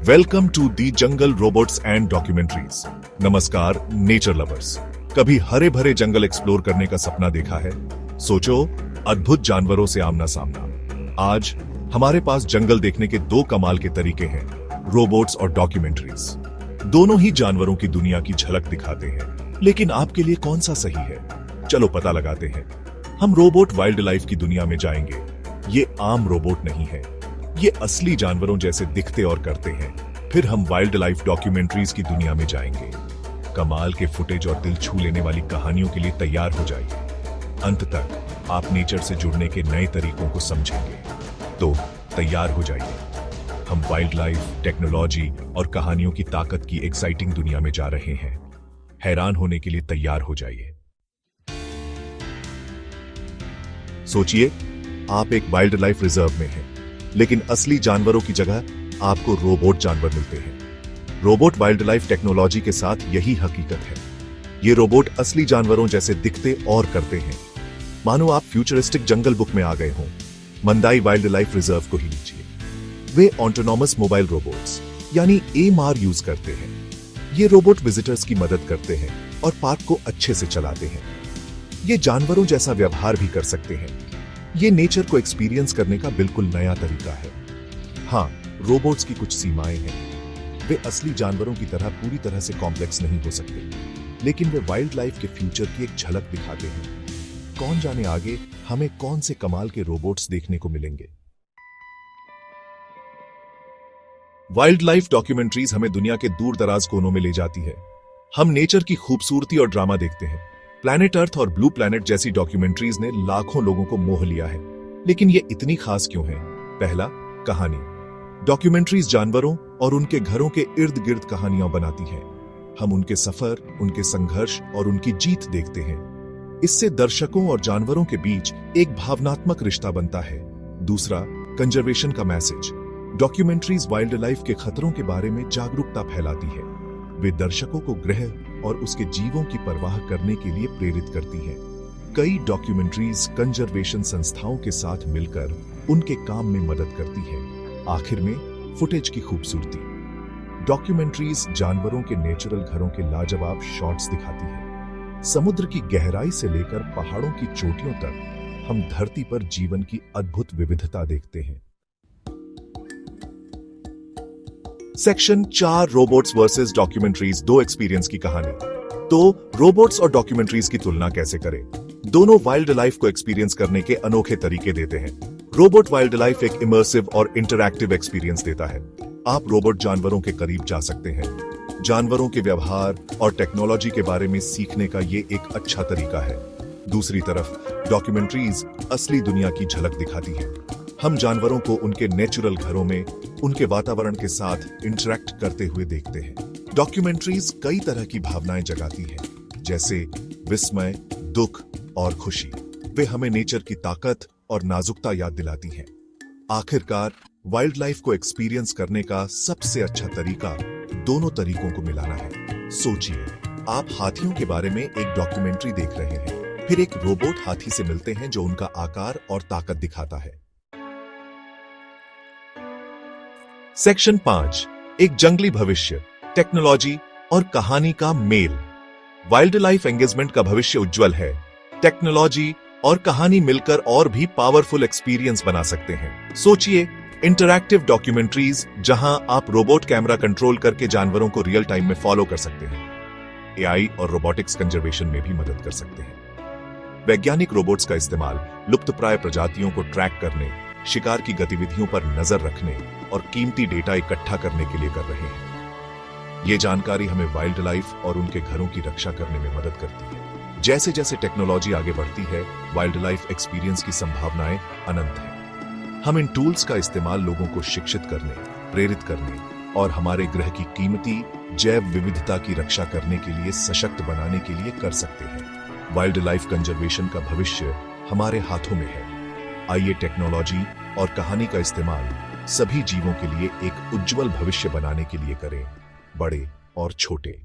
Welcome to the jungle robots and documentaries. नमस्कार nature lovers. कभी हरे भरे जंगल एक्सप्लोर करने का सपना देखा है? सोचो, अद्भुत जानवरों से आमना सामना। आज हमारे पास जंगल देखने के दो कमाल के तरीके हैं, रोबोट्स और डॉक्यूमेंट्रीज। दोनों ही जानवरों की दुनिया की झलक दिखाते हैं, लेकिन आपके लिए कौन सा सही है? चलो पता लगाते हैं। हम रोबोट वाइल्ड लाइफ की दुनिया में जाएंगे। ये आम रोबोट नहीं है, ये असली जानवरों जैसे दिखते और करते हैं। फिर हम वाइल्ड लाइफ डॉक्यूमेंट्रीज की दुनिया में जाएंगे। कमाल के फुटेज और दिल छू लेने वाली कहानियों के लिए तैयार हो जाइए। अंत तक आप नेचर से जुड़ने के नए तरीकों को समझेंगे। तो तैयार हो जाइए। हम वाइल्ड लाइफ, टेक्नोलॉजी और कहानियों की ताकत की एक्साइटिंग दुनिया में जा रहे हैं। हैरान होने के लिए तैयार हो जाइए। सोचिए, आप एक वाइल्ड लाइफ रिजर्व में हैं, लेकिन असली जानवरों की जगह आपको रोबोट जानवर मिलते हैं। रोबोट वाइल्ड लाइफ टेक्नोलॉजी के साथ यही हकीकत है। ये रोबोट असली जानवरों जैसे दिखते और करते हैं। मानो आप फ्यूचरिस्टिक जंगल बुक में आ गए हों। मंदाई वाइल्ड लाइफ रिजर्व को ही लीजिए। वे ऑटोनॉमस मोबाइल रोबोट्स यानी AMR यूज करते हैं। ये रोबोट विजिटर्स की मदद करते हैं और पार्क को अच्छे से चलाते हैं। ये जानवरों जैसा व्यवहार भी कर सकते हैं। ये नेचर को एक्सपीरियंस करने का बिल्कुल नया तरीका है। हाँ, रोबोट्स की कुछ सीमाएं हैं। वे असली जानवरों की तरह पूरी तरह से कॉम्प्लेक्स नहीं हो सकते, लेकिन वे वाइल्ड लाइफ के फ्यूचर की एक झलक दिखाते हैं। कौन जाने आगे हमें कौन से कमाल के रोबोट्स देखने को मिलेंगे। वाइल्ड लाइफ डॉक्यूमेंट्रीज हमें दुनिया के दूर दराज कोनों में ले जाती है। हम नेचर की खूबसूरती और ड्रामा देखते हैं। प्लैनेट अर्थ और ब्लू प्लैनेट जैसी डॉक्यूमेंट्रीज ने लाखों लोगों को मोह लिया है, लेकिन ये इतनी खास क्यों है? पहला, कहानी। डॉक्यूमेंट्रीज जानवरों और उनके घरों के इर्द गिर्द कहानियां बनाती हैं। हम उनके सफर, उनके संघर्ष और उनकी जीत देखते हैं। इससे दर्शकों और जानवरों के बीच एक भावनात्मक रिश्ता बनता है। दूसरा, कंजर्वेशन का मैसेज। डॉक्यूमेंट्रीज वाइल्ड लाइफ के खतरों के बारे में जागरूकता फैलाती है। वे दर्शकों को ग्रह और उसके जीवों की परवाह करने के लिए प्रेरित करती हैं। कई डॉक्यूमेंट्रीज कंजर्वेशन संस्थाओं के साथ मिलकर उनके काम में मदद करती हैं। आखिर में, फुटेज की खूबसूरती। डॉक्यूमेंट्रीज जानवरों के नेचुरल घरों के लाजवाब शॉट्स दिखाती हैं। समुद्र की गहराई से लेकर पहाड़ों की चोटियों तक हम धरती पर जीवन की अद्भुत विविधता देखते हैं। सेक्शन 4, रोबोट्स वर्सेस डॉक्यूमेंट्रीज, दो एक्सपीरियंस की कहानी। तो रोबोट्स और डॉक्यूमेंट्रीज की तुलना कैसे करें? दोनों वाइल्ड लाइफ को एक्सपीरियंस करने के अनोखे तरीके देते हैं। रोबोट वाइल्ड लाइफ एक इमर्सिव और इंटरैक्टिव एक्सपीरियंस देता है। आप रोबोट जानवरों के करीब जा सकते हैं। जानवरों के व्यवहार और टेक्नोलॉजी के बारे में सीखने का ये एक अच्छा तरीका है। दूसरी तरफ, डॉक्यूमेंट्रीज असली दुनिया की झलक दिखाती है। हम जानवरों को उनके नेचुरल घरों में, उनके वातावरण के साथ इंटरैक्ट करते हुए देखते हैं। डॉक्यूमेंट्रीज कई तरह की भावनाएं जगाती हैं, जैसे विस्मय, दुख और खुशी। वे हमें नेचर की ताकत और नाजुकता याद दिलाती हैं। आखिरकार, वाइल्ड लाइफ को एक्सपीरियंस करने का सबसे अच्छा तरीका दोनों तरीकों को मिलाना है। सोचिए, आप हाथियों के बारे में एक डॉक्यूमेंट्री देख रहे हैं, फिर एक रोबोट हाथी से मिलते हैं जो उनका आकार और ताकत दिखाता है। सेक्शन 5, एक जंगली भविष्य, टेक्नोलॉजी और कहानी का मेल। वाइल्ड लाइफ एंगेजमेंट का भविष्य उज्जवल है। टेक्नोलॉजी और कहानी मिलकर और भी पावरफुल एक्सपीरियंस बना सकते हैं। सोचिए, इंटरैक्टिव डॉक्यूमेंट्रीज जहां आप रोबोट कैमरा कंट्रोल करके जानवरों को रियल टाइम में फॉलो कर सकते हैं। AI और रोबोटिक्स कंजर्वेशन में भी मदद कर सकते हैं। वैज्ञानिक रोबोट्स का इस्तेमाल लुप्तप्राय प्रजातियों को ट्रैक करने, शिकार की गतिविधियों पर नजर रखने और कीमती डेटा इकट्ठा करने के लिए कर रहे हैं। ये जानकारी हमें वाइल्ड लाइफ और उनके घरों की रक्षा करने में मदद करती है। जैसे जैसे टेक्नोलॉजी आगे बढ़ती है, वाइल्ड लाइफ एक्सपीरियंस की संभावनाएं अनंत हैं। हम इन टूल्स का इस्तेमाल लोगों को शिक्षित करने, प्रेरित करने और हमारे ग्रह की कीमती जैव विविधता की रक्षा करने के लिए सशक्त बनाने के लिए कर सकते हैं। वाइल्ड लाइफ कंजर्वेशन का भविष्य हमारे हाथों में है। आइए टेक्नोलॉजी और कहानी का इस्तेमाल सभी जीवों के लिए एक उज्जवल भविष्य बनाने के लिए करें, बड़े और छोटे।